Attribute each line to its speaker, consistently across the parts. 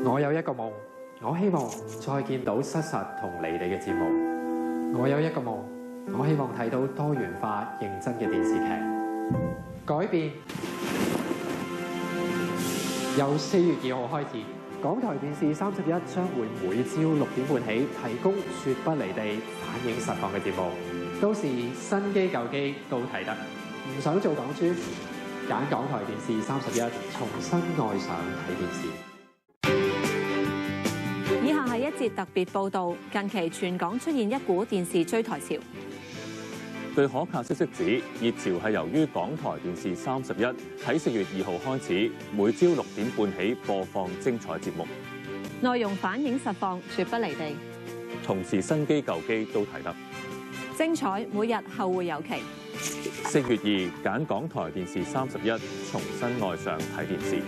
Speaker 1: 我有一個夢，我希望再見到失實同離地嘅節目。我有一個夢，我希望睇到多元化、認真嘅電視劇。改變由4月2號開始，港台電視31將會每朝6點半起提供絕不離地、反映實況嘅節目。到時新機舊機都睇得。唔想做港豬，揀港台電視31，重新愛上睇電視。
Speaker 2: 以下係一節特別報導。近期全港出現一股電視追台潮。
Speaker 3: 據可靠消息指，熱潮係由於港台電視31喺4月2號開始，每朝6點半起播放精彩節目，
Speaker 2: 內容反映實況，絕不離地。
Speaker 3: 同時新機舊機都睇得。
Speaker 2: 精彩每日後會有期。
Speaker 3: 4月2揀港台電視31，重新愛上睇電視。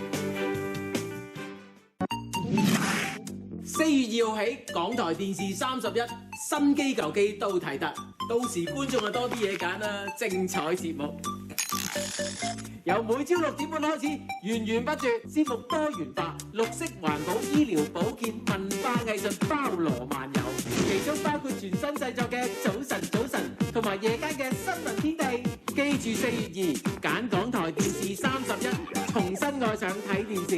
Speaker 4: 4月2號起，港台電視31新機舊機都睇得，到時觀眾就多啲嘢揀啦，精彩節目由每朝6點半開始，源源不絕，節目多元化，綠色環保、醫療保健、文化藝術包羅萬有，其中包括全新製作嘅早晨同埋夜間嘅新聞天地。記住4月2揀港台電視31，重新愛上睇電視。